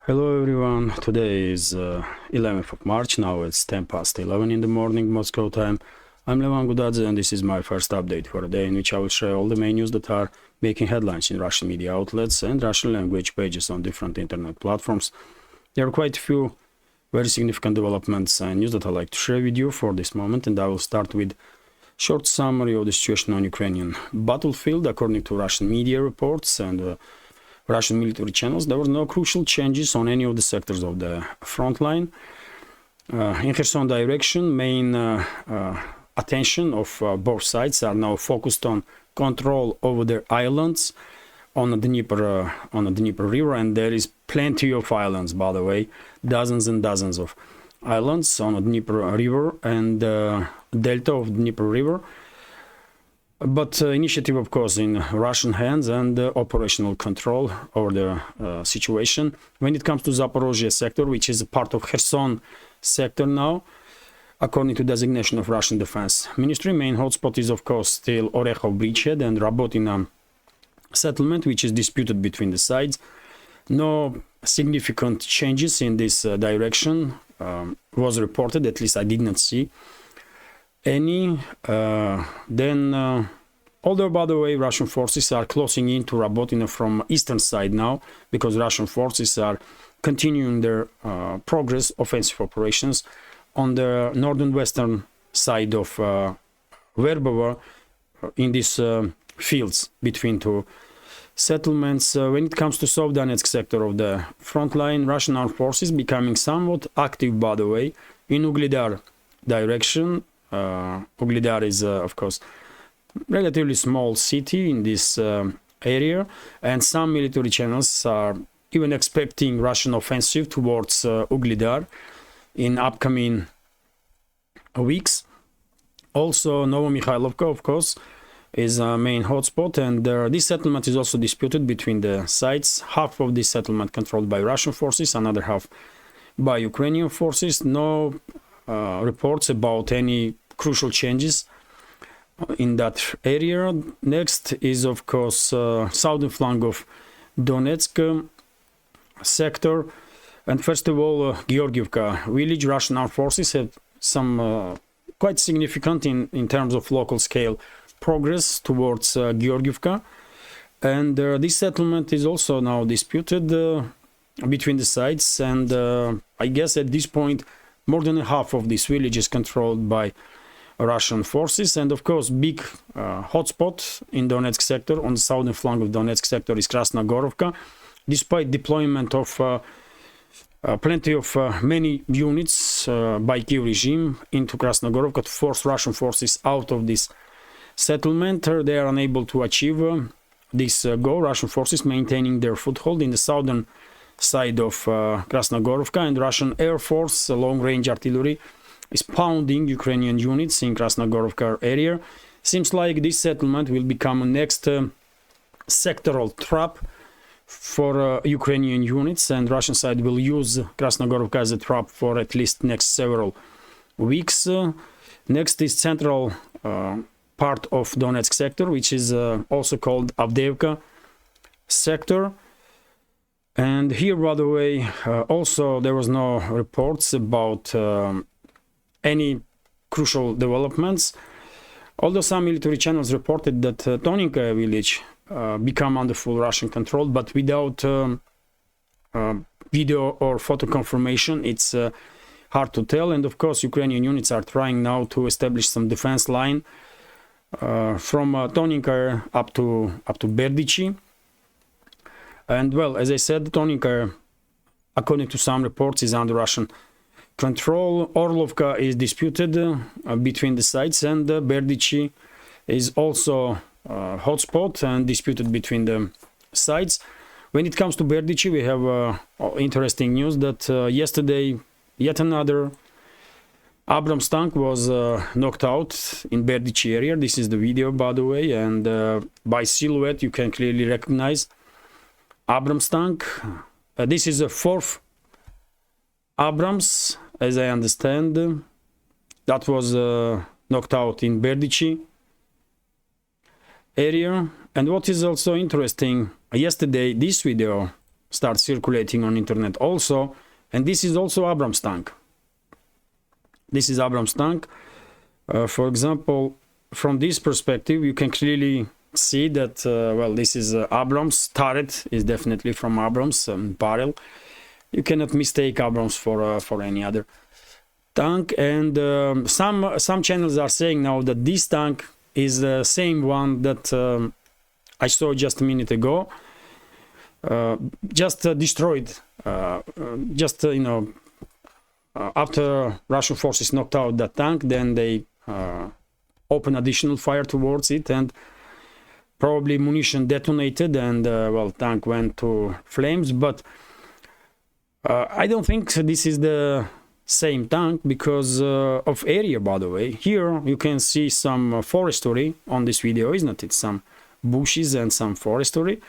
Hello everyone, today is 11th of March, now it's 10 past 11 in the morning Moscow time. I'm Levan Gudadze and this is my first update for a day in which I will share all the main news that are making headlines in Russian media outlets and Russian language pages on different internet platforms. There are quite a few very significant developments and news that I'd like to share with you for this moment, and I will start with short summary of the situation on Ukrainian battlefield. According to Russian media reports and Russian military channels, there were no crucial changes on any of the sectors of the front line. In Kherson direction, main attention of both sides are now focused on control over their islands on the Dnieper River, and there is plenty of islands, by the way, dozens and dozens of islands on the Dnieper River and delta of Dnieper River. But initiative, of course, in Russian hands and operational control over the situation. When it comes to Zaporozhye sector, which is a part of Kherson sector now, according to designation of Russian Defense Ministry, main hotspot is, of course, still Orekhov bridgehead and Rabotina settlement, which is disputed between the sides. No significant changes in this direction was reported, at least I did not see any. Although, by the way, Russian forces are closing into Rabotina from eastern side now, because Russian forces are continuing their progress offensive operations on the northern western side of Verbovo in these fields between two settlements. When it comes to South Donetsk sector of the front line, Russian armed forces becoming somewhat active, by the way, in Ugledar direction. Ugledar is, of course, relatively small city in this area, and some military channels are even expecting Russian offensive towards Ugledar in upcoming weeks. Also, Novomikhailivka, of course, is a main hotspot, and this settlement is also disputed between the sides. Half of this settlement controlled by Russian forces, another half by Ukrainian forces. No reports about any crucial changes in that area. Next is, of course, southern flank of Donetsk sector. And first of all, Georgievka village. Russian armed forces have some quite significant in terms of local scale progress towards Georgievka. And this settlement is also now disputed between the sides. And I guess at this point, more than half of this village is controlled by Russian forces. And of course, big hotspot in Donetsk sector, on the southern flank of Donetsk sector, is Krasnogorovka. Despite deployment of plenty of many units by Kyiv regime into Krasnogorovka to force Russian forces out of this settlement, they are unable to achieve this goal. Russian forces maintaining their foothold in the southern side of Krasnogorovka, and Russian Air Force long-range artillery is pounding Ukrainian units in Krasnogorovka area. Seems like this settlement will become a next sectoral trap for Ukrainian units, and Russian side will use Krasnogorovka as a trap for at least next several weeks. Next is central part of Donetsk sector, which is also called Avdiivka sector. And here, by the way, also there was no reports about any crucial developments, although some military channels reported that Toninka village become under full Russian control, but without video or photo confirmation. It's hard to tell. And of course, Ukrainian units are trying now to establish some defense line from Toninka up to Berdichi. And well, as I said, Toninka, according to some reports, is under Russian control. Orlovka is disputed between the sides, and Berdichi is also hotspot and disputed between the sides. When it comes to Berdichi, we have interesting news that yesterday yet another Abrams tank was knocked out in Berdichi area. This is the video, by the way, and by silhouette you can clearly recognize Abrams tank. This is the fourth Abrams, as I understand, that was knocked out in Berdichi area. And what is also interesting, yesterday this video start circulating on internet also. And this is also Abrams tank. This is Abrams tank. For example, from this perspective, you can clearly see that, well, this is Abrams. Turret is definitely from Abrams, barrel. You cannot mistake Abrams for any other tank. And some channels are saying now that this tank is the same one that I saw just a minute ago. Just destroyed, you know, after Russian forces knocked out that tank, then they opened additional fire towards it, and probably munition detonated, and well, tank went to flames. But I don't think this is the same tank because of area, by the way. Here you can see some forestry on this video, isn't it? Some bushes and some forestry.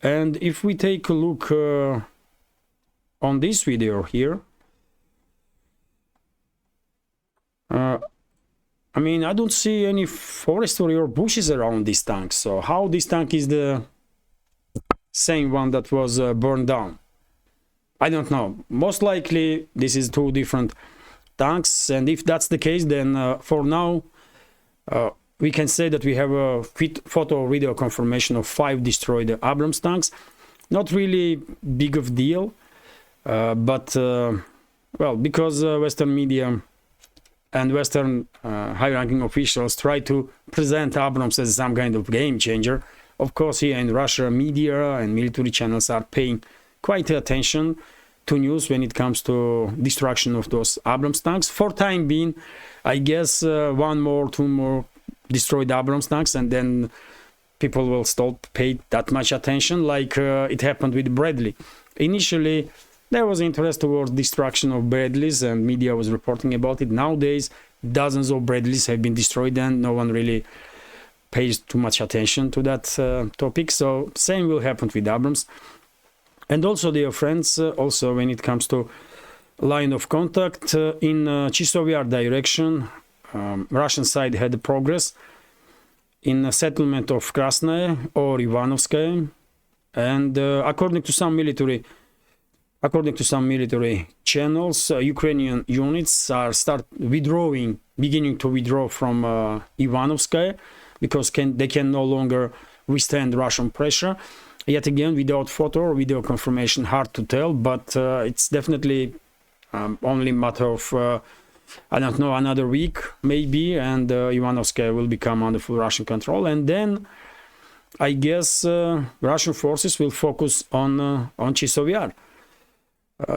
And if we take a look on this video here, I mean, I don't see any forestry or bushes around this tank. So how this tank is the same one that was burned down? I don't know. Most likely this is two different tanks. And if that's the case, then for now, we can say that we have a photo video confirmation of 5 destroyed Abrams tanks. Not really big of deal, but well, because Western media and Western high-ranking officials try to present Abrams as some kind of game changer. Of course, here in Russia, media and military channels are paying quite attention to news when it comes to destruction of those Abrams tanks. For time being, I guess 1 more, 2 more destroyed Abrams tanks, and then people will stop pay that much attention, like it happened with Bradley. Initially, there was interest towards destruction of Bradleys, and media was reporting about it. Nowadays, dozens of Bradleys have been destroyed, and no one really pays too much attention to that topic. So, same will happen with Abrams. And also, dear friends, also when it comes to line of contact in Chisovyar direction, Russian side had progress in a settlement of Krasnaya or Ivanovskaya, and according to some military channels, Ukrainian units are beginning to withdraw from Ivanovskaya because they can no longer withstand Russian pressure. Yet again, without photo or video confirmation, hard to tell, but it's definitely only a matter of I don't know, another week maybe, and Ivanovskaya will become under full Russian control, and then I guess Russian forces will focus on Chisovyar.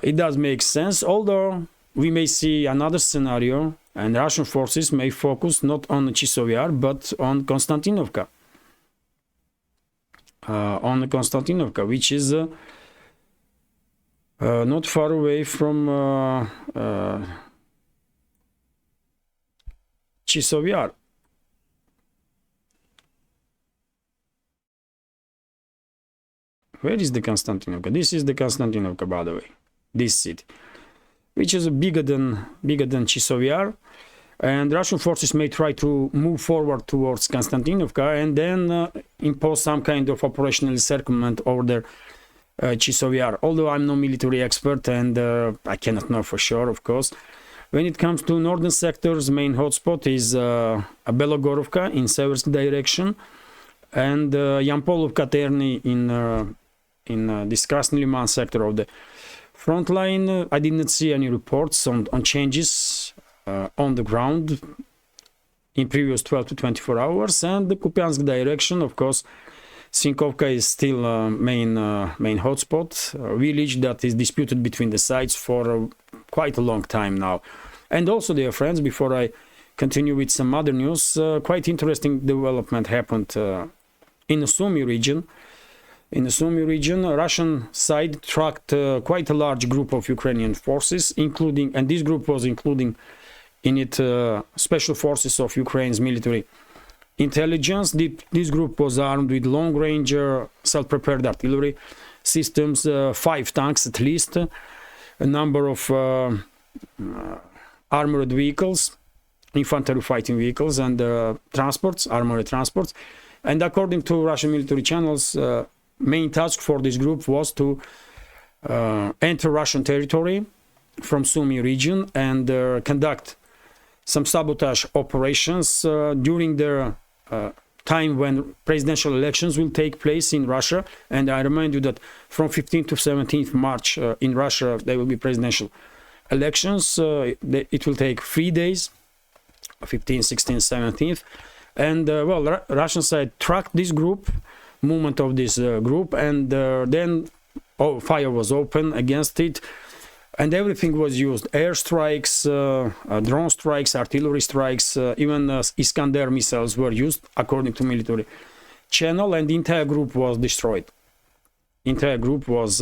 It does make sense, although we may see another scenario, and Russian forces may focus not on Chisovyar but on Konstantinovka. Which is not far away from Chisovyar. Where is the Konstantinovka? This is the Konstantinovka, by the way. This city, which is bigger than Chisovyar, and Russian forces may try to move forward towards Konstantinovka and then impose some kind of operational encirclement over Chisovyar. Although I'm no military expert and I cannot know for sure, of course. When it comes to northern sectors, main hotspot is Belogorovka in Seversk direction, and Yampolovka Terny in this Krasny Liman sector of the front line. I did not see any reports on changes on the ground in previous 12 to 24 hours. And the Kupiansk direction, of course, Sinkovka is still main hotspot, a village that is disputed between the sides for quite a long time now. And also, dear friends, before I continue with some other news, quite interesting development happened in the Sumy region. In the Sumy region, Russian side tracked quite a large group of Ukrainian forces, and this group was including in it special forces of Ukraine's military intelligence. This group was armed with long-range self-prepared artillery systems, 5 tanks at least, a number of armored vehicles, infantry fighting vehicles, and armored transports. And according to Russian military channels, main task for this group was to enter Russian territory from Sumy region and conduct some sabotage operations during the time when presidential elections will take place in Russia. And I remind you that from 15th to 17th March in Russia, there will be presidential elections. It will take 3 days, 15th, 16th, 17th. And well, Russian side tracked this group, movement of this group, and then fire was open against it. And everything was used: airstrikes, drone strikes, artillery strikes, even Iskander missiles were used according to military channel, and the entire group was destroyed. Entire group was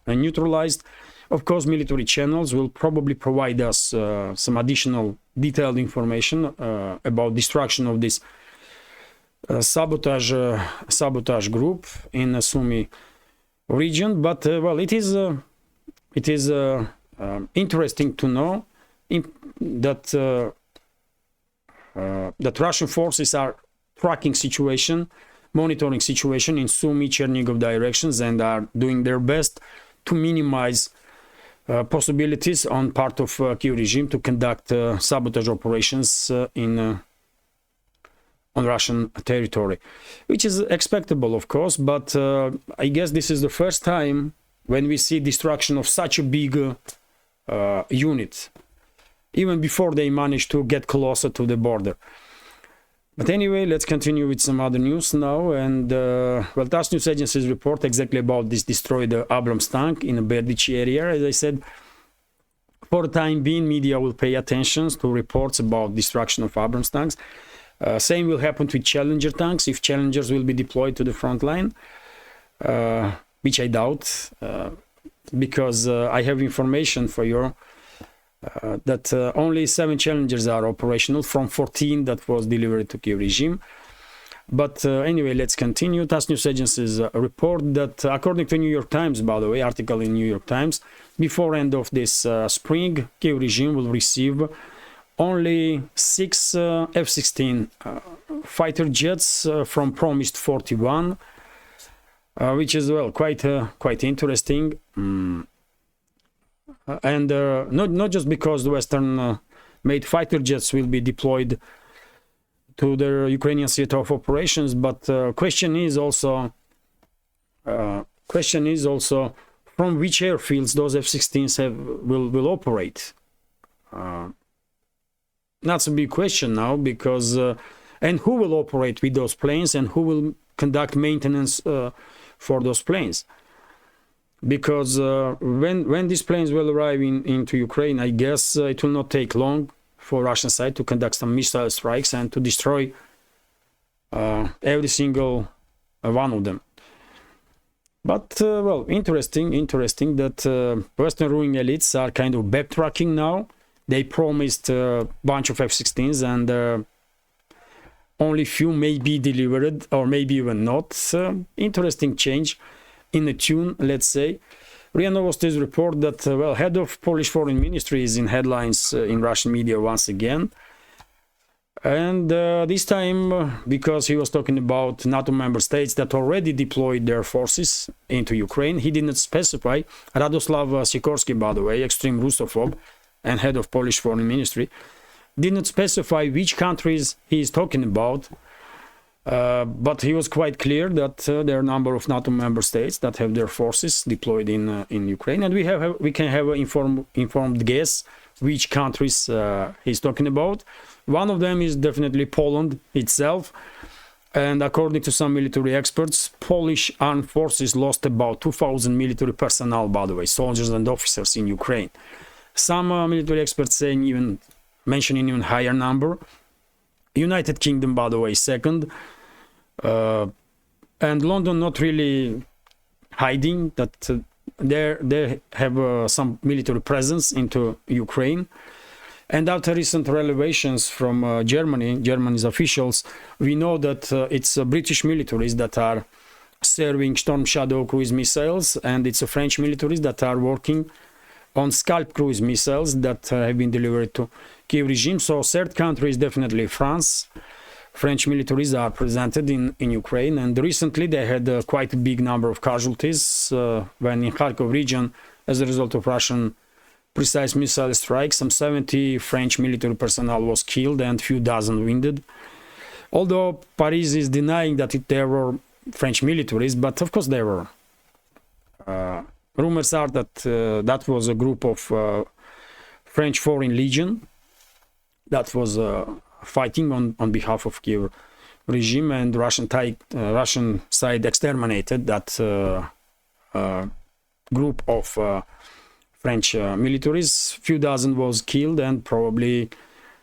neutralized. Of course, military channels will probably provide us some additional detailed information about destruction of this sabotage group in the Sumy region. But well, it is interesting to know that that Russian forces are tracking situation, monitoring situation in Sumy, Chernigov directions, and are doing their best to minimize possibilities on part of Kyiv regime to conduct sabotage operations on Russian territory, which is expectable, of course. But I guess this is the first time when we see destruction of such a big unit, even before they managed to get closer to the border. But anyway, let's continue with some other news now. And well, TASS news agencies report exactly about this destroyed Abrams tank in the Berdichi area. As I said, for the time being, media will pay attention to reports about destruction of Abrams tanks. Same will happen with Challenger tanks if Challengers will be deployed to the front line, which I doubt, because I have information for you that only 7 Challengers are operational from 14 that was delivered to Kyiv regime. But anyway, let's continue. TASS news agencies report that according to New York Times, by the way, article in New York Times, before end of this spring, Kyiv regime will receive only 6 F-16 fighter jets from promised 41, which is, well, quite interesting. And not just because the Western made fighter jets will be deployed to the Ukrainian theater of operations, but question is also from which airfields those F-16s will operate. That's a big question now, because and who will operate with those planes, and who will conduct maintenance for those planes? Because when these planes will arrive into Ukraine, I guess it will not take long for Russian side to conduct some missile strikes and to destroy every single one of them. But well, interesting that Western ruling elites are kind of backtracking now. They promised a bunch of F-16s, and only few may be delivered, or maybe even not. Interesting change in the tune, let's say. RIA Novosti's report that, well, head of Polish Foreign Ministry is in headlines in Russian media once again. And this time, because he was talking about NATO member states that already deployed their forces into Ukraine, he didn't specify. Radoslav Sikorsky, by the way, extreme Russophobe and head of Polish Foreign Ministry, didn't specify which countries he is talking about. But he was quite clear that there are a number of NATO member states that have their forces deployed in Ukraine, and we can have an informed guess which countries he's talking about. One of them is definitely Poland itself, and according to some military experts, Polish armed forces lost about 2,000 military personnel, by the way, soldiers and officers in Ukraine. Some military experts saying mentioning even higher number. United Kingdom, by the way, second. And London not really hiding that they have some military presence into Ukraine. And after recent revelations from Germany's officials, we know that it's British militaries that are serving Storm Shadow cruise missiles, and it's French militaries that are working on Scalp cruise missiles that have been delivered to Kyiv regime. So third country is definitely France. French militaries are presented in Ukraine, and recently they had quite a big number of casualties when in Kharkov region, as a result of Russian precise missile strikes, some 70 French military personnel was killed and few dozen wounded. Although Paris is denying that there were French militaries, but of course there were. Rumors are that that was a group of French Foreign Legion that was fighting on behalf of Kiev regime, and Russian side exterminated that group of French militaries. Few dozen was killed, and probably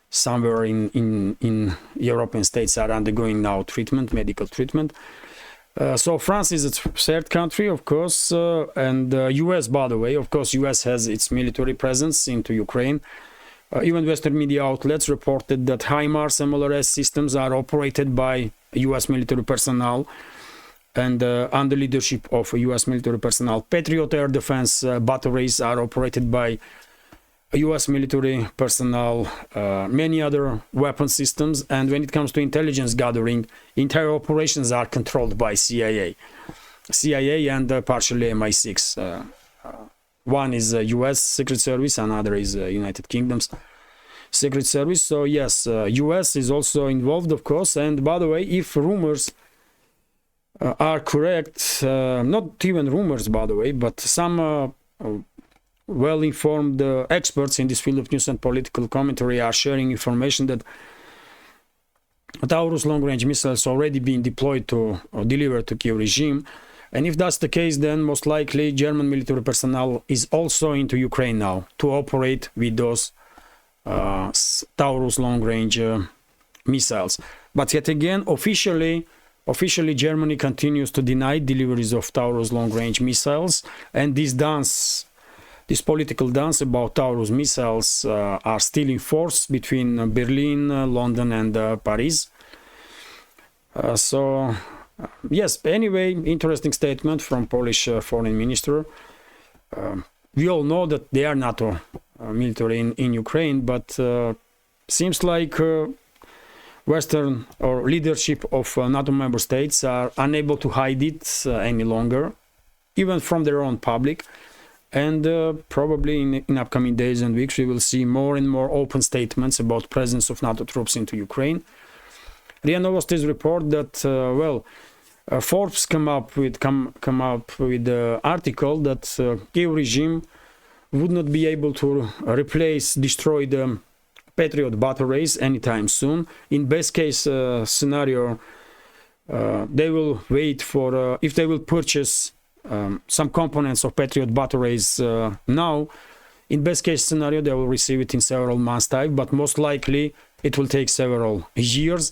somewhere in European states are undergoing now treatment, medical treatment. So France is a third country, of course, and US, by the way, of course, US has its military presence into Ukraine. Even Western media outlets reported that HIMARS MLRS systems are operated by US military personnel and under leadership of US military personnel. Patriot air defense batteries are operated by US military personnel, many other weapon systems, and when it comes to intelligence gathering, entire operations are controlled by CIA and partially MI6. One is US Secret Service, another is United Kingdom's Secret Service. So yes, US is also involved, of course. And by the way, if rumors are correct, not even rumors, by the way, but some well-informed experts in this field of news and political commentary are sharing information that Taurus long-range missiles already been deployed to or delivered to Kiev regime. And if that's the case, then most likely German military personnel is also into Ukraine now to operate with those Taurus long-range missiles. But yet again, officially Germany continues to deny deliveries of Taurus long-range missiles, and this political dance about Taurus missiles are still in force between Berlin, London, and Paris. Yes, anyway, interesting statement from Polish foreign minister. We all know that they are NATO military in Ukraine, but seems like Western or leadership of NATO member states are unable to hide it any longer, even from their own public. And probably in upcoming days and weeks, we will see more and more open statements about presence of NATO troops into Ukraine. RIA Novosti's report that, Forbes come up with the article that Kyiv regime would not be able to replace destroyed Patriot batteries anytime soon. In best case scenario, they will wait for, if they will purchase some components of Patriot batteries now, in best case scenario, they will receive it in several months' time, but most likely it will take several years,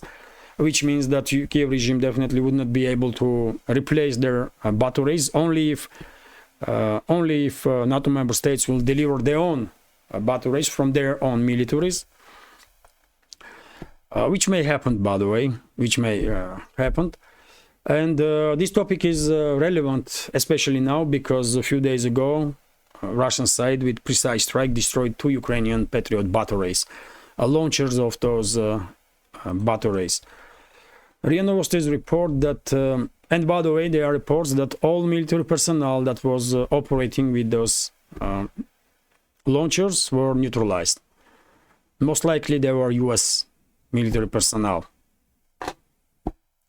which means that Kiev regime definitely would not be able to replace their batteries, only if NATO member states will deliver their own batteries from their own militaries, which may happen, by the way, happen. And this topic is relevant, especially now, because a few days ago, Russian side with precise strike destroyed 2 Ukrainian Patriot batteries, launchers of those batteries. RIA Novosti's report that, and by the way, there are reports that all military personnel that was operating with those launchers were neutralized. Most likely they were US military personnel.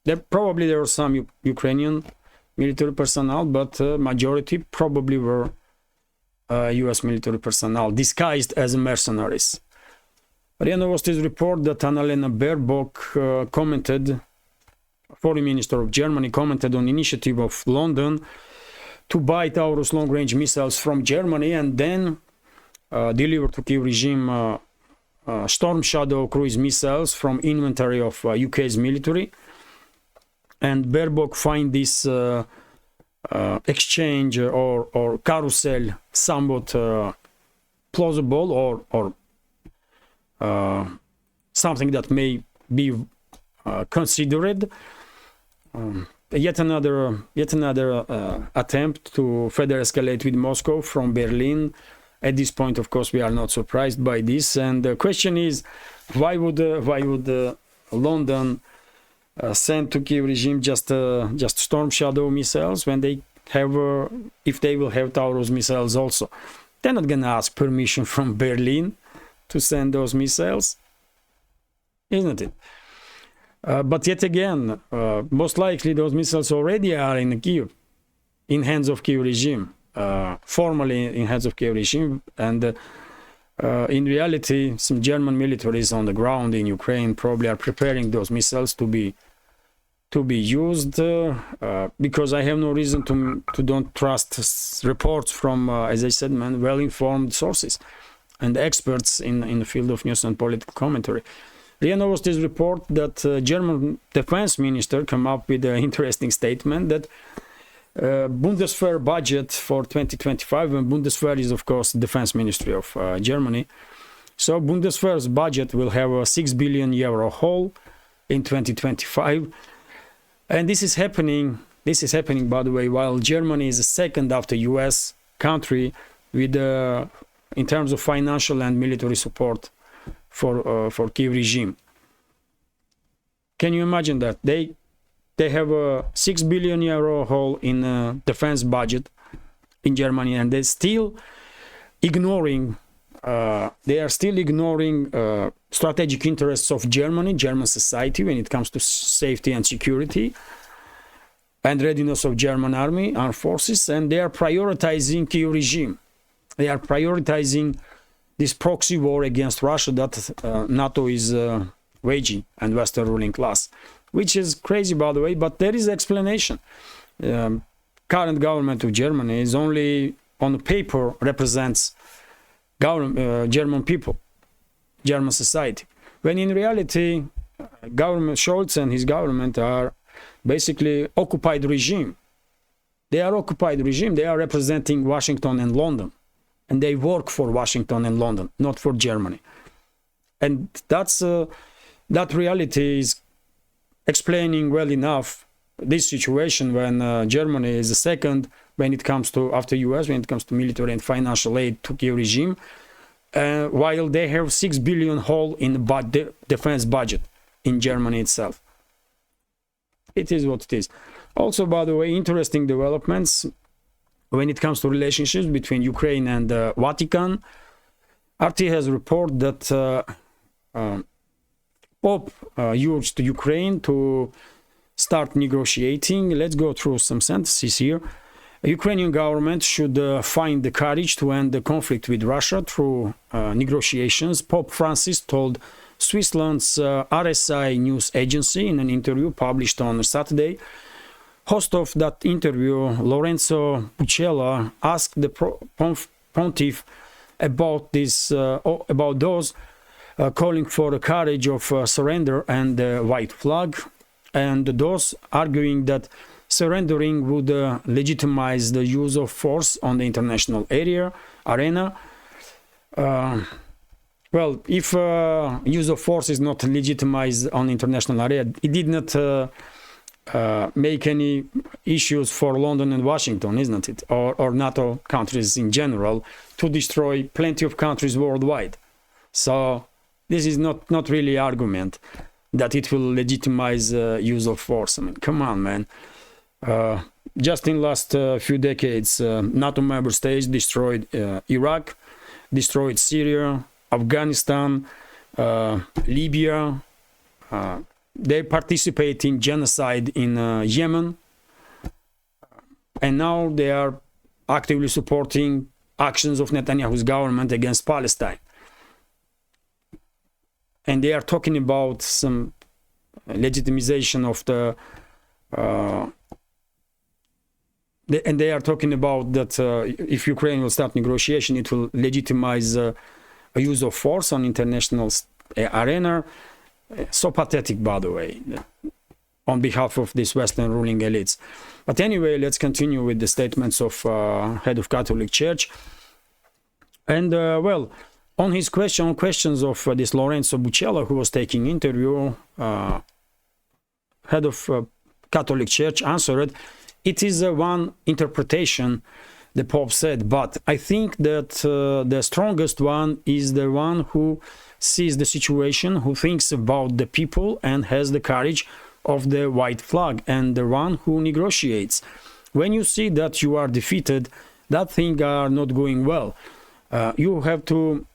There were some Ukrainian military personnel, but majority probably were US military personnel disguised as mercenaries. RIA Novosti's report that Annalena Baerbock commented, Foreign Minister of Germany, commented on initiative of London to buy Taurus long-range missiles from Germany and then deliver to Kyiv regime Storm Shadow cruise missiles from inventory of UK's military. And Baerbock find this exchange or carousel somewhat plausible or something that may be considered. Yet another attempt to further escalate with Moscow from Berlin. At this point, of course, we are not surprised by this. And the question is, why would London send to Kiev regime just Storm Shadow missiles when they have, if they will have Taurus missiles also. They're not gonna ask permission from Berlin to send those missiles, isn't it? But yet again, most likely those missiles already are in Kyiv, in hands of Kyiv regime, formally in hands of Kyiv regime, and in reality, some German militaries on the ground in Ukraine probably are preparing those missiles to be used, because I have no reason to don't trust reports from, as I said, man, well-informed sources and experts in the field of news and political commentary. RIA Novosti's report that German defense minister come up with an interesting statement that Bundeswehr budget for 2025, and Bundeswehr is of course the defense ministry of Germany. So Bundeswehr's budget will have a 6 billion euro hole in 2025, and this is happening. This is happening, by the way, while Germany is the second after US country with in terms of financial and military support for Kyiv regime. Can you imagine that they have a 6 billion euro hole in defense budget in Germany, and they're still ignoring strategic interests of German society when it comes to safety and security and readiness of German armed forces, and they are prioritizing Kyiv regime. They are prioritizing this proxy war against Russia that NATO is waging and Western ruling class, which is crazy, by the way, but there is explanation. Current government of Germany is only on paper represents German people, German society, when in reality, government Scholz and his government are basically occupied regime. They are occupied regime. They are representing Washington and London, and they work for Washington and London, not for Germany. And that reality is explaining well enough this situation when Germany is the second when it comes to, after US, when it comes to military and financial aid to Kyiv regime, while they have 6 billion hole in the defense budget in Germany itself. It is what it is. Also, by the way, interesting developments when it comes to relationships between Ukraine and Vatican. RT has reported that Pope urged Ukraine to start negotiating. Let's go through some sentences here. The Ukrainian government should find the courage to end the conflict with Russia through negotiations, Pope Francis told Switzerland's RSI news agency in an interview published on Saturday. Host of that interview, Lorenzo Pucella, asked the pontiff about those calling for the courage of surrender and the white flag, and those arguing that surrendering would legitimize the use of force on the international arena. Well, if use of force is not legitimized on international area, it did not make any issues for London and Washington, isn't it? Or NATO countries in general, to destroy plenty of countries worldwide. So this is not really argument that it will legitimize use of force. I mean, come on, man. Just in last few decades, NATO member states destroyed Iraq, destroyed Syria, Afghanistan, Libya. They participate in genocide in Yemen, and now they are actively supporting actions of Netanyahu's government against Palestine. And they are talking about some legitimization of the and they are talking about that if Ukraine will start negotiation, it will legitimize a use of force on international arena. So pathetic, by the way, on behalf of these Western ruling elites. But anyway, let's continue with the statements of head of Catholic Church. And well, on his questions of this Lorenzo Bucella, who was taking interview, head of Catholic Church answered, it is one interpretation, the Pope said, but I think that the strongest one is the one who sees the situation, who thinks about the people and has the courage of the white flag and the one who negotiates. When you see that you are defeated, that things are not going well. You have to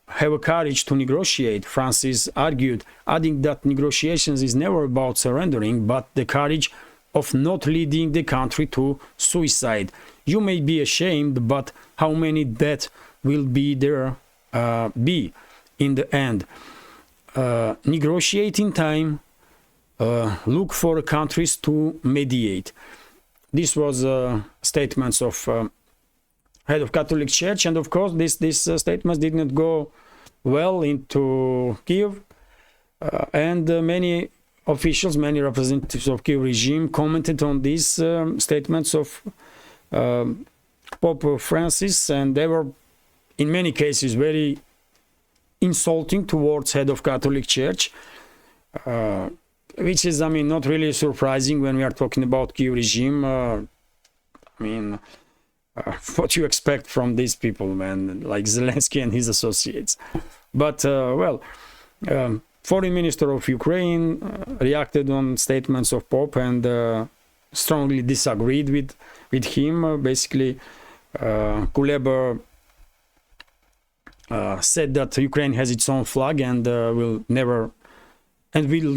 have a courage to negotiate, Francis argued, adding that negotiations is never about surrendering, but the courage of not leading the country to suicide. You may be ashamed, but how many deaths will be there be in the end? Negotiating time, look for countries to mediate. This was statements of head of Catholic Church, and of course these statements did not go well into Kiev, and many officials, many representatives of Kiev regime commented on these statements of Pope Francis, and they were in many cases very insulting towards head of Catholic Church, which is, I mean, not really surprising when we are talking about Kiev regime. What you expect from these people, man, like Zelensky and his associates. But, Foreign Minister of Ukraine reacted on statements of Pope and strongly disagreed with him. Basically, Kuleba said that Ukraine has its own flag and will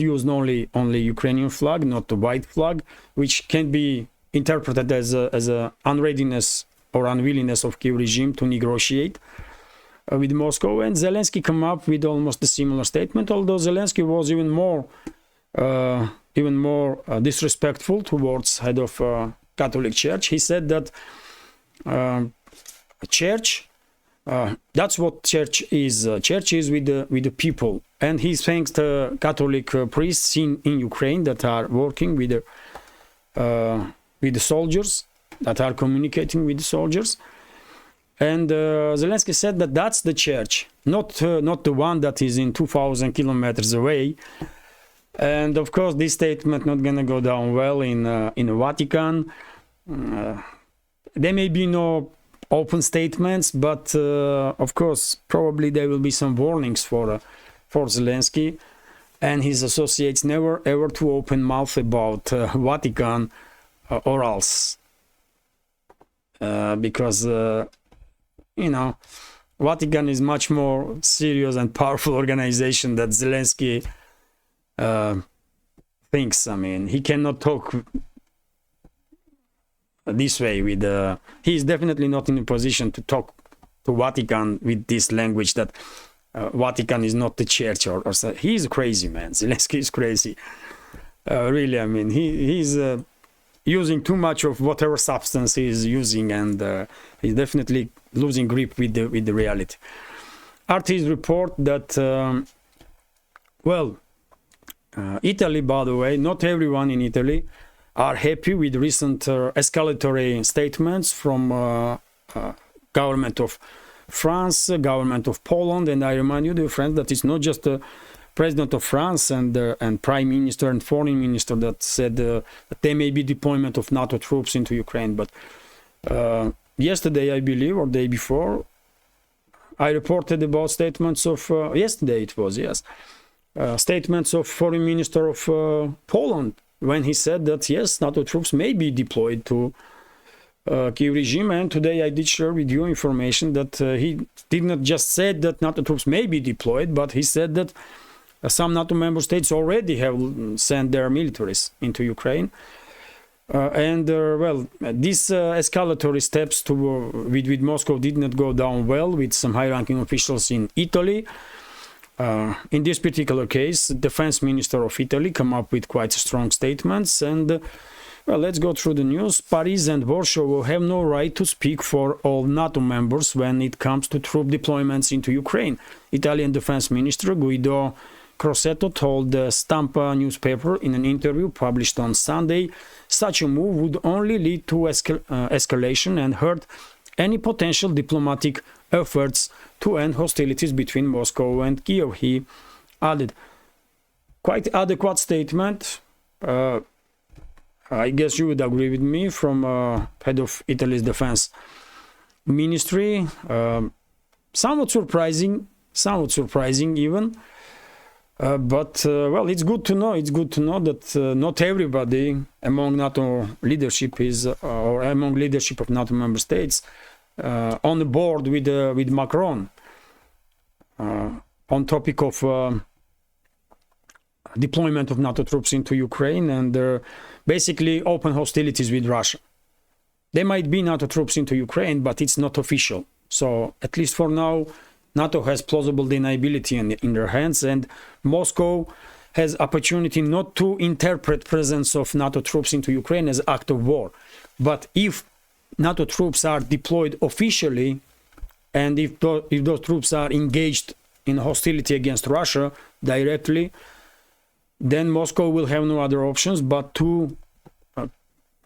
use only Ukrainian flag, not the white flag, which can be interpreted as a unreadiness or unwillingness of Kiev regime to negotiate with Moscow. And Zelensky come up with almost a similar statement, although Zelensky was even more disrespectful towards head of Catholic Church. He said that church, that's what church is. Church is with the people, and he thanks the Catholic priests in Ukraine that are working with the soldiers, that are communicating with the soldiers. And Zelensky said that that's the church, not the one that is in 2,000 kilometers away. And of course, this statement not gonna go down well in the Vatican. There may be no open statements, but of course, probably there will be some warnings for Zelensky and his associates never ever to open mouth about Vatican or else. Because Vatican is much more serious and powerful organization that Zelensky thinks. I mean, he cannot talk this way with he is definitely not in a position to talk to Vatican with this language that Vatican is not the church or so. He's crazy, man. Zelensky is crazy. Really, I mean, he's using too much of whatever substance he is using, and he's definitely losing grip with the reality. RT's report that Italy, by the way, not everyone in Italy are happy with recent escalatory statements from government of France, government of Poland, and I remind you, dear friends, that it's not just the President of France and Prime Minister and Foreign Minister that said that there may be deployment of NATO troops into Ukraine. But yesterday, I believe, or day before, I reported about statements of yesterday. It was, yes, statements of Foreign Minister of Poland when he said that yes, NATO troops may be deployed to Kyiv regime. And today I did share with you information that he did not just say that NATO troops may be deployed, but he said that some NATO member states already have sent their militaries into Ukraine. These escalatory steps with Moscow did not go down well with some high-ranking officials in Italy. In this particular case, Defense Minister of Italy come up with quite strong statements. And let's go through the news. Paris and Warsaw will have no right to speak for all NATO members when it comes to troop deployments into Ukraine. Italian Defense Minister Guido Crosetto told the Stampa newspaper in an interview published on Sunday such a move would only lead to escalation and hurt any potential diplomatic efforts to end hostilities between Moscow and Kyiv, he added. Quite adequate statement. I guess you would agree with me, from head of Italy's defense ministry. Somewhat surprising even. Well, it's good to know. It's good to know that not everybody among NATO leadership is, or among leadership of NATO member states, on the board with Macron on topic of deployment of NATO troops into Ukraine and basically open hostilities with Russia. There might be NATO troops into Ukraine, but it's not official. So at least for now, NATO has plausible deniability in their hands, and Moscow has opportunity not to interpret presence of NATO troops into Ukraine as act of war. But if NATO troops are deployed officially, and if those troops are engaged in hostility against Russia directly, then Moscow will have no other options but to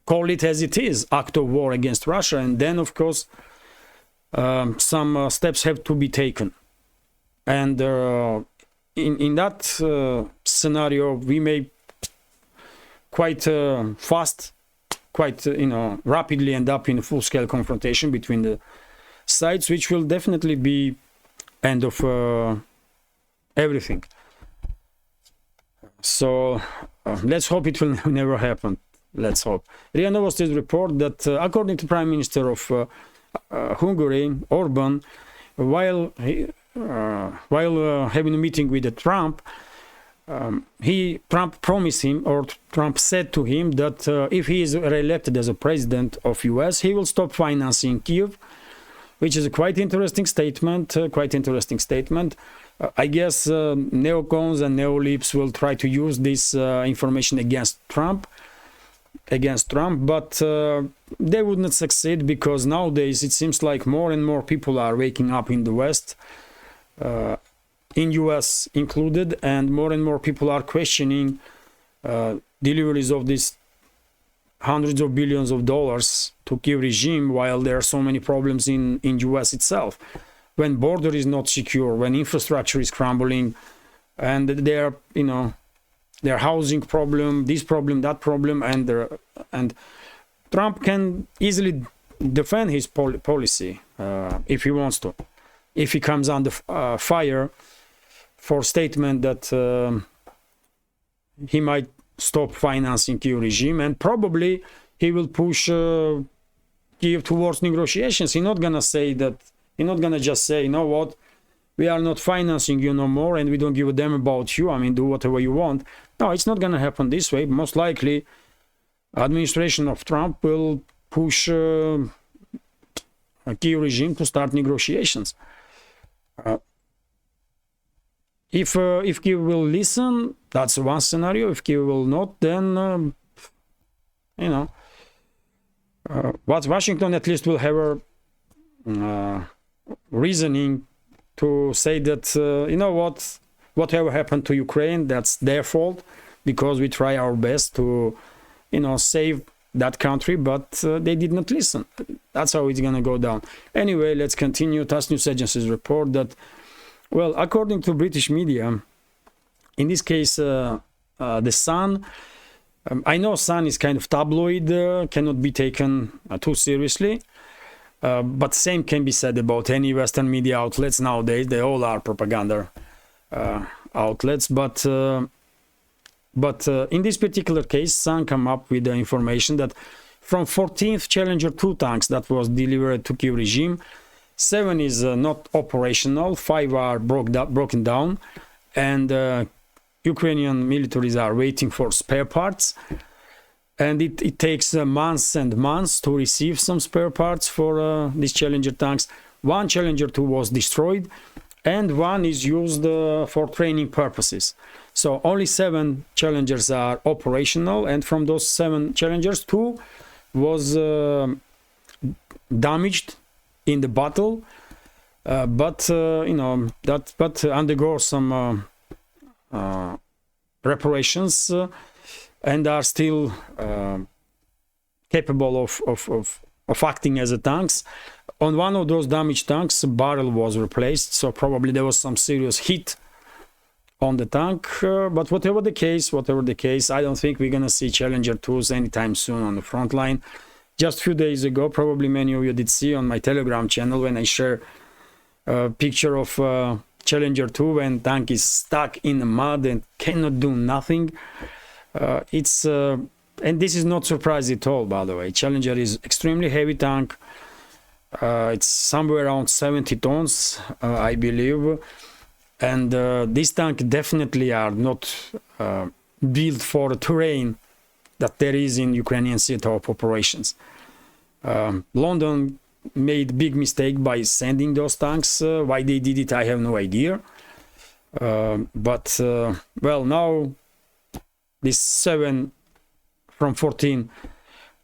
call it as it is, act of war against Russia, and then of course some steps have to be taken. And in that scenario, we may quite fast, quite rapidly end up in a full-scale confrontation between the sides, which will definitely be end of everything. So let's hope it will never happen. Let's hope. RIA Novosti's report that according to Prime Minister of Hungary, Orban, while having a meeting with Trump, Trump promised him, or Trump said to him, that if he is re-elected as a president of US, he will stop financing Kyiv, which is a quite interesting statement. I guess neocons and neolibs will try to use this information against Trump, but they would not succeed, because nowadays it seems like more and more people are waking up in the West, in US included, and more people are questioning deliveries of these hundreds of billions of dollars to Kyiv regime, while there are so many problems in US itself. When border is not secure, when infrastructure is crumbling, and their housing problem, this problem, that problem, and Trump can easily defend his policy if he wants to. If he comes under fire for statement that he might stop financing Kyiv regime, and probably he will push Kyiv towards negotiations. He's not gonna say that. He's not gonna just say, you know what, we are not financing you no more, and we don't give a damn about you. I mean, do whatever you want. No, it's not gonna happen this way. Most likely, administration of Trump will push Kyiv regime to start negotiations. If Kyiv will listen, that's one scenario. If Kyiv will not, then what Washington at least will have a reasoning to say that whatever happened to Ukraine, that's their fault, because we try our best to save that country, but they did not listen. That's how it's gonna go down. Anyway, let's continue. TASS News Agency's report that, well, according to British media, in this case the Sun, I know Sun is kind of tabloid, cannot be taken too seriously, but same can be said about any Western media outlets nowadays. They all are propaganda outlets, but in this particular case, Sun come up with the information that from 14th Challenger 2 tanks that was delivered to Kyiv regime, 7 is not operational, 5 are broken down, and Ukrainian militaries are waiting for spare parts. And it takes months and months to receive some spare parts for these Challenger tanks. 1 Challenger 2 was destroyed, and 1 is used for training purposes. So only 7 Challengers are operational, and from those 7 Challengers, 2 was damaged in the battle, but undergo some reparations. And are still capable of acting as a tanks. On one of those damaged tanks, a barrel was replaced, so probably there was some serious hit on the tank. But whatever the case, I don't think we're gonna see Challenger 2s anytime soon on the front line. Just a few days ago, probably many of you did see on my Telegram channel when I share a picture of Challenger 2 when tank is stuck in the mud and cannot do nothing. And this is not surprising at all, by the way. Challenger is extremely heavy tank. It's somewhere around 70 tons, I believe. And these tanks definitely are not built for the terrain that there is in Ukrainian theater of operations. London made big mistake by sending those tanks. Why they did it, I have no idea. Well, now these 7 from 14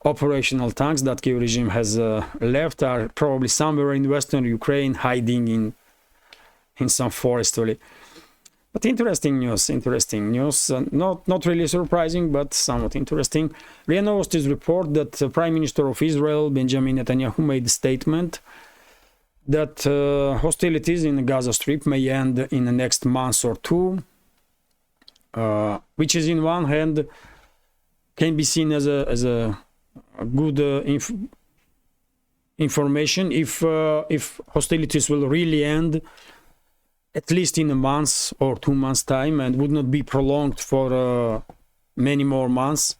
operational tanks that Kyiv regime has left are probably somewhere in western Ukraine, hiding in some forest really. But interesting news. Not really surprising, but somewhat interesting. RIA Novosti's report that the Prime Minister of Israel, Benjamin Netanyahu, made a statement that hostilities in the Gaza Strip may end in the next month or two, which is in one hand can be seen as a good information if hostilities will really end at least in a month or 2 months time and would not be prolonged for many more months.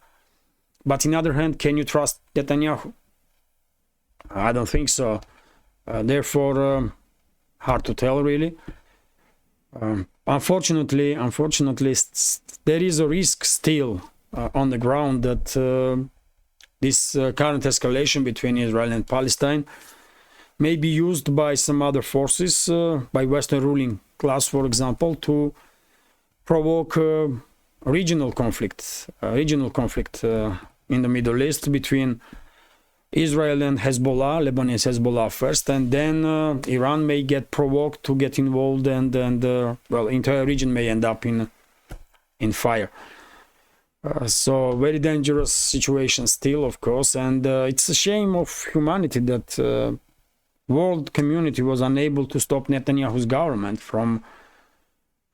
But on the other hand, can you trust Netanyahu? I don't think so. Therefore, hard to tell really. Unfortunately, there is a risk still on the ground that this current escalation between Israel and Palestine may be used by some other forces, by Western ruling class, for example, to provoke regional conflict in the Middle East between Israel and Hezbollah, Lebanese Hezbollah first, and then Iran may get provoked to get involved, and well, entire region may end up in fire. So very dangerous situation still, of course, and it's a shame of humanity that world community was unable to stop Netanyahu's government from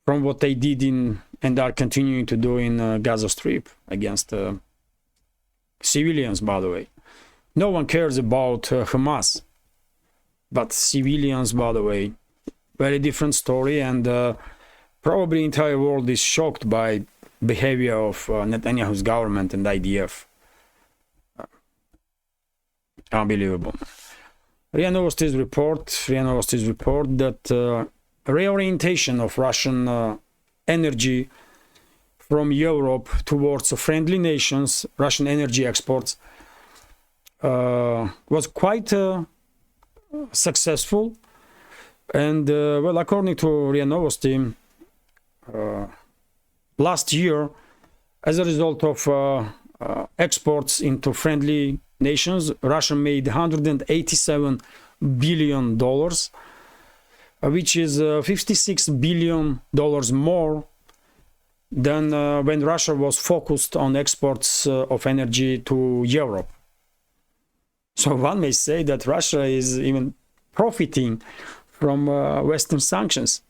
what they did and are continuing to do in Gaza Strip against civilians, by the way. No one cares about Hamas, but civilians, by the way, very different story, and probably the entire world is shocked by behavior of Netanyahu's government and IDF. Unbelievable. RIA Novosti's report that reorientation of Russian energy from Europe towards friendly nations, Russian energy exports, was quite successful. And well, according to RIA Novosti, last year, as a result of exports into friendly nations, Russia made $187 billion, which is $56 billion more than when Russia was focused on exports of energy to Europe. So one may say that Russia is even profiting from Western sanctions,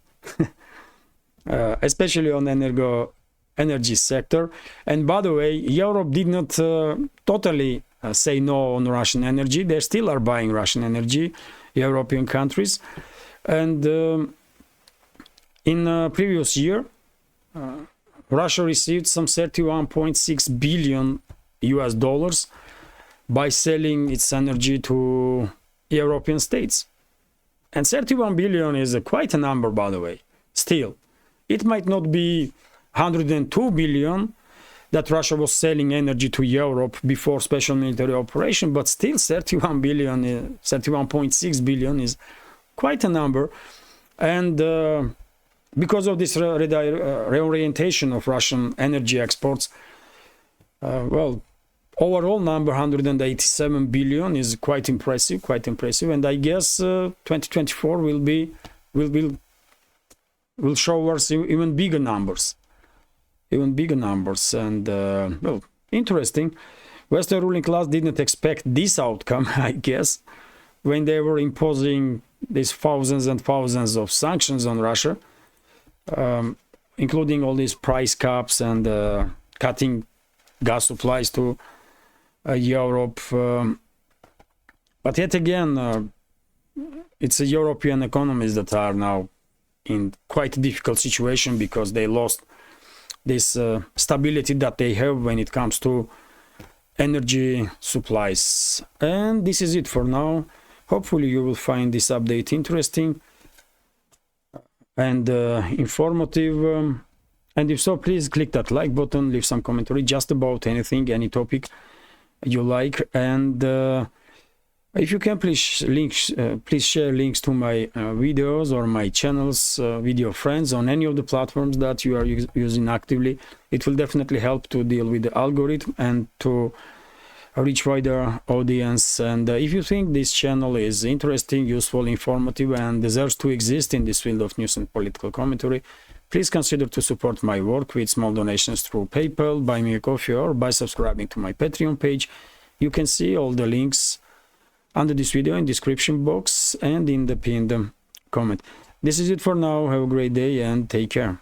especially on energy sector. And by the way, Europe did not totally say no on Russian energy. They still are buying Russian energy, European countries. And in previous year, Russia received some 31.6 billion US dollars by selling its energy to European states. And 31 billion is quite a number, by the way. Still, it might not be 102 billion that Russia was selling energy to Europe before special military operation, but still 31.6 billion is quite a number. And because of this reorientation of Russian energy exports, well, overall number 187 billion is quite impressive, and I guess 2024 will show us even bigger numbers. And well, interesting. Western ruling class didn't expect this outcome, I guess, when they were imposing these thousands and thousands of sanctions on Russia, including all these price caps and cutting gas supplies to Europe. But yet again, it's the European economies that are now in quite a difficult situation because they lost this stability that they have when it comes to energy supplies. And this is it for now. Hopefully you will find this update interesting and informative. And if so, please click that like button, leave some commentary just about anything, any topic you like. And if you can, please share links to my videos or my channel's video friends on any of the platforms that you are using actively. It will definitely help to deal with the algorithm and to reach wider audience. And if you think this channel is interesting, useful, informative, and deserves to exist in this field of news and political commentary, please consider to support my work with small donations through PayPal, Buy Me a Coffee, or by subscribing to my Patreon page. You can see all the links under this video in description box and in the pinned comment. This is it for now. Have a great day and take care.